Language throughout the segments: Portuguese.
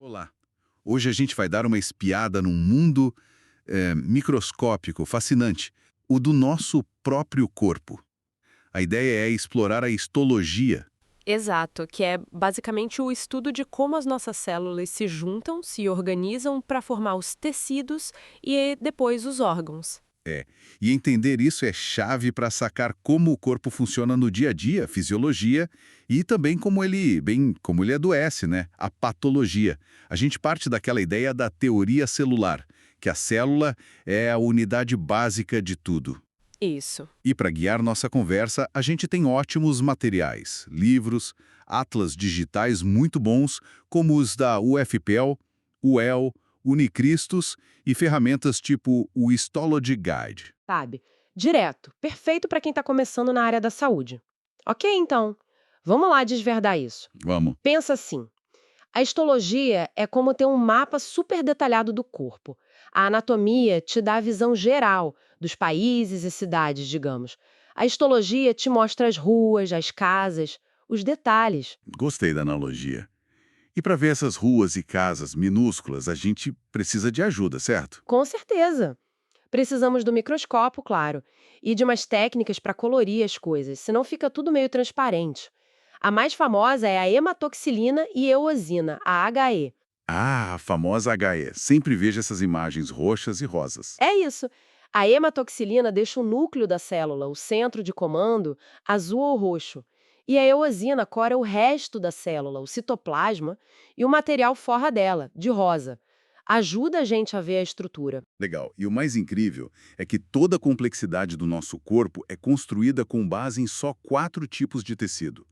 Olá! Hoje a gente vai dar uma espiada num mundo microscópico, fascinante, o do nosso próprio corpo. A ideia é explorar a histologia. Exato, que é basicamente o estudo de como as nossas células se juntam, se organizam para formar os tecidos e depois os órgãos. E entender isso é chave para sacar como o corpo funciona no dia a dia, fisiologia, e também como ele adoece, né? A patologia. A gente parte daquela ideia da teoria celular, que a célula é a unidade básica de tudo. Isso. E para guiar nossa conversa, a gente tem ótimos materiais, livros, atlas digitais muito bons, como os da UFPEL, UEL, Unicristos e ferramentas tipo o Histology Guide. Sabe? Direto. Perfeito para quem está começando na área da saúde. Ok, então. Vamos lá desverdar isso. Vamos. Pensa assim. A histologia é como ter um mapa super detalhado do corpo. A anatomia te dá a visão geral dos países e cidades, digamos. A histologia te mostra as ruas, as casas, os detalhes. Gostei da analogia. E para ver essas ruas e casas minúsculas, a gente precisa de ajuda, certo? Com certeza. Precisamos do microscópio, claro, e de umas técnicas para colorir as coisas, senão fica tudo meio transparente. A mais famosa é a hematoxilina e eosina, a HE. Ah, a famosa HE. Sempre vejo essas imagens roxas e rosas. É isso. A hematoxilina deixa o núcleo da célula, o centro de comando, azul ou roxo. E a eosina cora o resto da célula, o citoplasma, e o material forra dela, de rosa. Ajuda a gente a ver a estrutura. Legal. E o mais incrível é que toda a complexidade do nosso corpo é construída com base em só 4 tipos de tecido: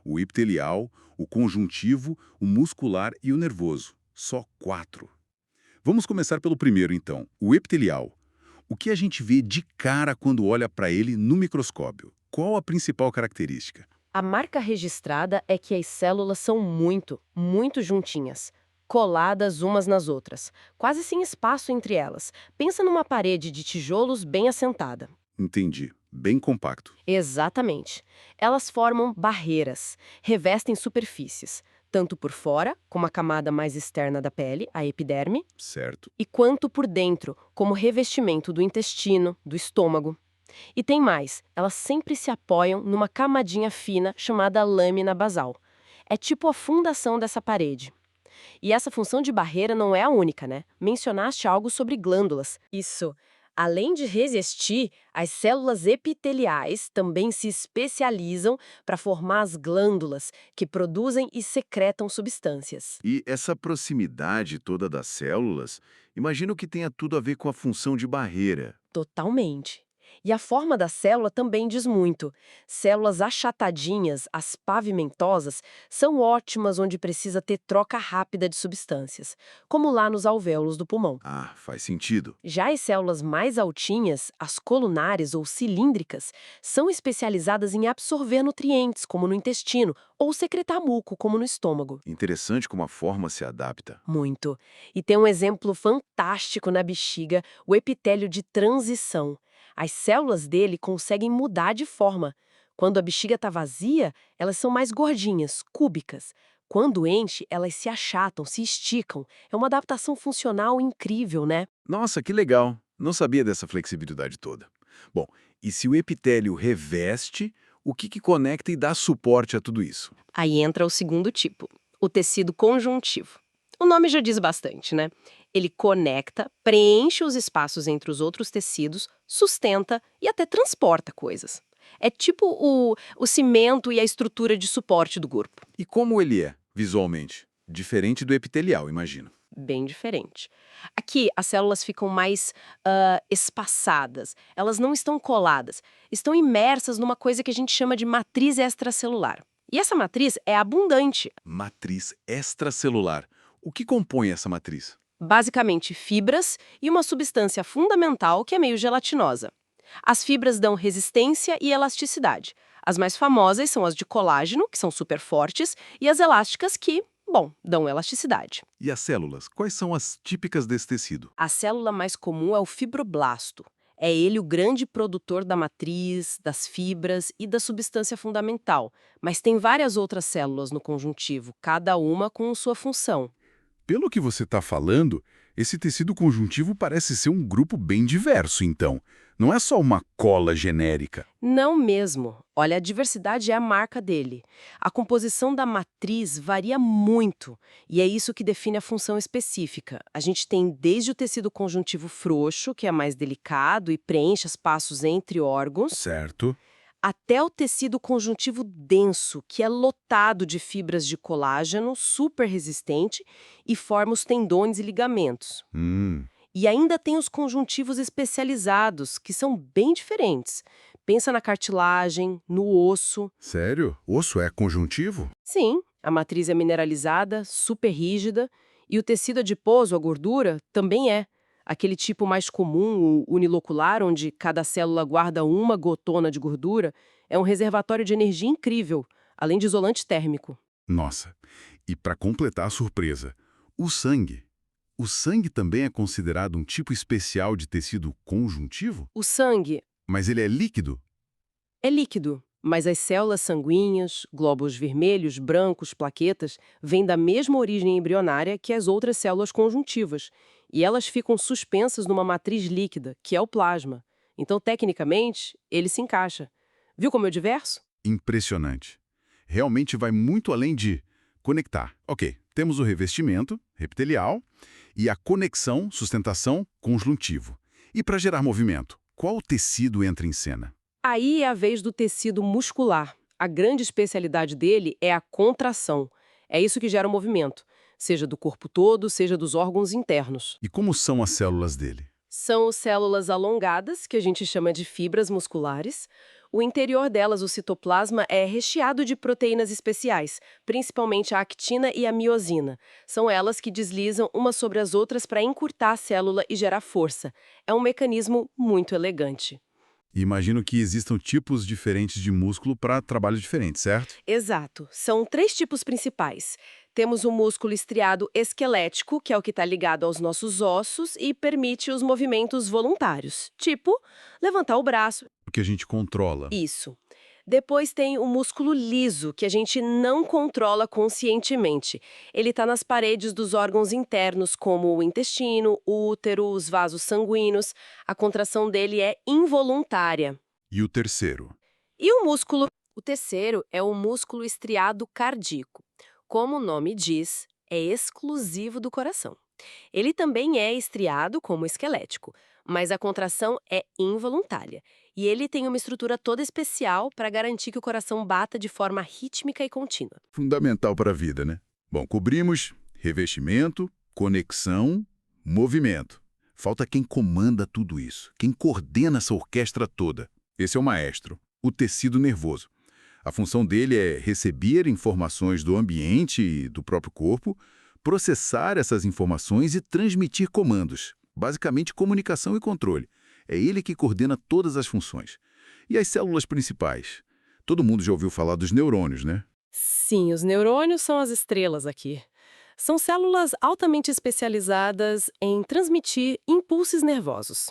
o epitelial, o conjuntivo, o muscular e o nervoso. Só 4. Vamos começar pelo primeiro, então, o epitelial. O que a gente vê de cara quando olha para ele no microscópio? Qual a principal característica? A marca registrada é que as células são muito juntinhas, coladas umas nas outras, quase sem espaço entre elas. Pensa numa parede de tijolos bem assentada. Entendi. Bem compacto. Exatamente. Elas formam barreiras, revestem superfícies, tanto por fora, como a camada mais externa da pele, a epiderme, Certo. e quanto por dentro, como revestimento do intestino, do estômago. E tem mais, elas sempre se apoiam numa camadinha fina chamada lâmina basal. É tipo a fundação dessa parede. E essa função de barreira não é a única, né? Mencionaste algo sobre glândulas. Isso. Além de resistir, as células epiteliais também se especializam para formar as glândulas, que produzem e secretam substâncias. E essa proximidade toda das células, imagino que tenha tudo a ver com a função de barreira. Totalmente. E a forma da célula também diz muito. Células achatadinhas, as pavimentosas, são ótimas onde precisa ter troca rápida de substâncias, como lá nos alvéolos do pulmão. Ah, faz sentido. Já as células mais altinhas, as colunares ou cilíndricas, são especializadas em absorver nutrientes, como no intestino, ou secretar muco, como no estômago. Interessante como a forma se adapta. Muito. E tem um exemplo fantástico na bexiga, o epitélio de transição. As células dele conseguem mudar de forma. Quando a bexiga está vazia, elas são mais gordinhas, cúbicas. Quando enche, elas se achatam, se esticam. É uma adaptação funcional incrível, né? Nossa, que legal! Não sabia dessa flexibilidade toda. Bom, e se o epitélio reveste, o que conecta e dá suporte a tudo isso? Aí entra o segundo tipo, o tecido conjuntivo. O nome já diz bastante, né? Ele conecta, preenche os espaços entre os outros tecidos, sustenta e até transporta coisas. É tipo o cimento e a estrutura de suporte do corpo. E como ele é, visualmente? Diferente do epitelial, imagino. Bem diferente. Aqui, as células ficam mais espaçadas. Elas não estão coladas. Estão imersas numa coisa que a gente chama de matriz extracelular. E essa matriz é abundante. Matriz extracelular. O que compõe essa matriz? Basicamente fibras e uma substância fundamental que é meio gelatinosa. As fibras dão resistência e elasticidade. As mais famosas são as de colágeno, que são super fortes, e as elásticas que, bom, dão elasticidade. E as células? Quais são as típicas desse tecido? A célula mais comum é o fibroblasto. É ele o grande produtor da matriz, das fibras e da substância fundamental. Mas tem várias outras células no conjuntivo, cada uma com sua função. Pelo que você está falando, esse tecido conjuntivo parece ser um grupo bem diverso, então. Não é só uma cola genérica. Não mesmo. Olha, a diversidade é a marca dele. A composição da matriz varia muito, e é isso que define a função específica. A gente tem desde o tecido conjuntivo frouxo, que é mais delicado e preenche espaços entre órgãos, Certo. até o tecido conjuntivo denso, que é lotado de fibras de colágeno, super resistente e forma os tendões e ligamentos. Hum. E ainda tem os conjuntivos especializados, que são bem diferentes. Pensa na cartilagem, no osso. Sério? Osso é conjuntivo? Sim, a matriz é mineralizada, super rígida, e o tecido adiposo, a gordura, também é. Aquele tipo mais comum, o unilocular, onde cada célula guarda uma gotona de gordura, é um reservatório de energia incrível, além de isolante térmico. Nossa. E para completar a surpresa, o sangue. O sangue também é considerado um tipo especial de tecido conjuntivo? O sangue Mas ele é líquido? é líquido, mas as células sanguíneas, glóbulos vermelhos, brancos, plaquetas, vêm da mesma origem embrionária que as outras células conjuntivas, e elas ficam suspensas numa matriz líquida, que é o plasma. Então, tecnicamente, ele se encaixa. Viu como é diverso? Impressionante. Realmente vai muito além de conectar. Ok, temos o revestimento, epitelial, e a conexão, sustentação, conjuntivo. E para gerar movimento, qual tecido entra em cena? Aí é a vez do tecido muscular. A grande especialidade dele é a contração. É isso que gera o movimento, seja do corpo todo, seja dos órgãos internos. E como são as células dele? São células alongadas, que a gente chama de fibras musculares. O interior delas, o citoplasma, é recheado de proteínas especiais, principalmente a actina e a miosina. São elas que deslizam umas sobre as outras para encurtar a célula e gerar força. É um mecanismo muito elegante. Imagino que existam tipos diferentes de músculo para trabalhos diferentes, certo? Exato. São três tipos principais. Temos o músculo estriado esquelético, que é o que está ligado aos nossos ossos e permite os movimentos voluntários, tipo levantar o braço. O que a gente controla. Isso. Depois tem o músculo liso, que a gente não controla conscientemente. Ele está nas paredes dos órgãos internos, como o intestino, o útero, os vasos sanguíneos. A contração dele é involuntária. E o terceiro? E o músculo? O terceiro é o músculo estriado cardíaco. Como o nome diz, é exclusivo do coração. Ele também é estriado como o esquelético, mas a contração é involuntária. E ele tem uma estrutura toda especial para garantir que o coração bata de forma rítmica e contínua. Fundamental para a vida, né? Bom, cobrimos revestimento, conexão, movimento. Falta quem comanda tudo isso, quem coordena essa orquestra toda. Esse é o maestro, o tecido nervoso. A função dele é receber informações do ambiente e do próprio corpo, processar essas informações e transmitir comandos. Basicamente, comunicação e controle. É ele que coordena todas as funções. E as células principais? Todo mundo já ouviu falar dos neurônios, né? Sim, os neurônios são as estrelas aqui. São células altamente especializadas em transmitir impulsos nervosos.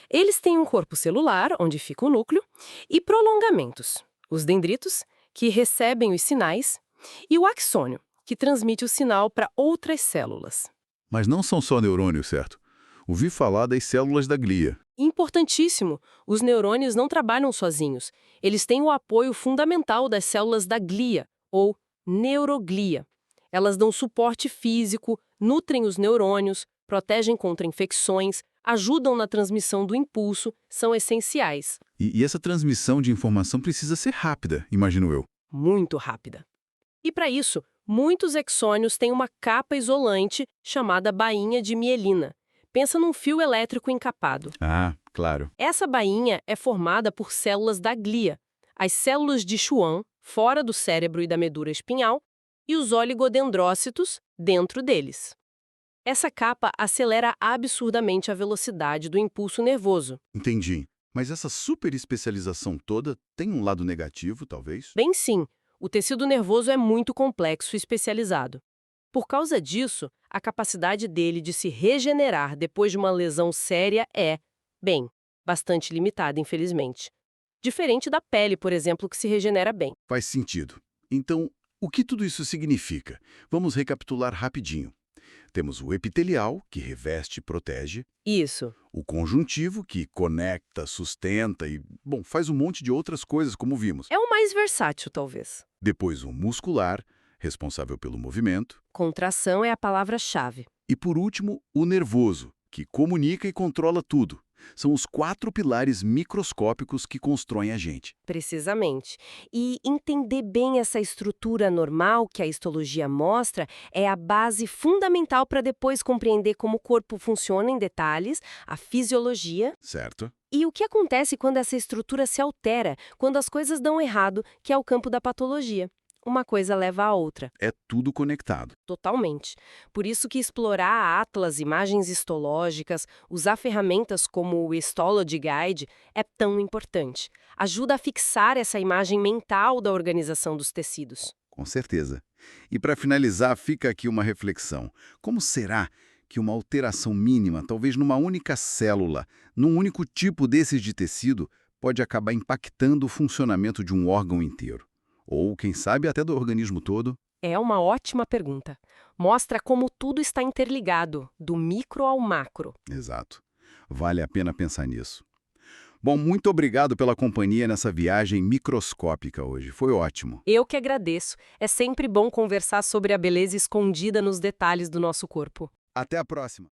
Eles têm um corpo celular, onde fica o núcleo, e prolongamentos, os dendritos, que recebem os sinais, e o axônio, que transmite o sinal para outras células. Mas não são só neurônios, certo? Ouvi falar das células da glia. Importantíssimo, os neurônios não trabalham sozinhos. Eles têm o apoio fundamental das células da glia, ou neuroglia. Elas dão suporte físico, nutrem os neurônios, protegem contra infecções, ajudam na transmissão do impulso, são essenciais. E essa transmissão de informação precisa ser rápida, imagino eu. Muito rápida. E para isso, muitos exônios têm uma capa isolante chamada bainha de mielina. Pensa num fio elétrico encapado. Ah, claro. Essa bainha é formada por células da glia, as células de Schwann, fora do cérebro e da medula espinhal, e os oligodendrócitos dentro deles. Essa capa acelera absurdamente a velocidade do impulso nervoso. Entendi. Mas essa superespecialização toda tem um lado negativo, talvez? Bem sim, o tecido nervoso é muito complexo e especializado. Por causa disso, a capacidade dele de se regenerar depois de uma lesão séria é, bem, bastante limitada, infelizmente. Diferente da pele, por exemplo, que se regenera bem. Faz sentido. Então, o que tudo isso significa? Vamos recapitular rapidinho. Temos o epitelial, que reveste e protege, Isso. o conjuntivo, que conecta, sustenta e, bom, faz um monte de outras coisas, como vimos. É o mais versátil, talvez. Depois o muscular, responsável pelo movimento. Contração é a palavra-chave. E por último, o nervoso, que comunica e controla tudo. São os 4 pilares microscópicos que constroem a gente. Precisamente. E entender bem essa estrutura normal que a histologia mostra é a base fundamental para depois compreender como o corpo funciona em detalhes, a fisiologia Certo? e o que acontece quando essa estrutura se altera, quando as coisas dão errado, que é o campo da patologia. Uma coisa leva à outra. É tudo conectado. Totalmente. Por isso que explorar a Atlas, imagens histológicas, usar ferramentas como o Histology Guide é tão importante. Ajuda a fixar essa imagem mental da organização dos tecidos. Com certeza. E para finalizar, fica aqui uma reflexão. Como será que uma alteração mínima, talvez numa única célula, num único tipo desses de tecido, pode acabar impactando o funcionamento de um órgão inteiro? Ou, quem sabe, até do organismo todo? É uma ótima pergunta. Mostra como tudo está interligado, do micro ao macro. Exato. Vale a pena pensar nisso. Bom, muito obrigado pela companhia nessa viagem microscópica hoje. Foi ótimo. Eu que agradeço. É sempre bom conversar sobre a beleza escondida nos detalhes do nosso corpo. Até a próxima.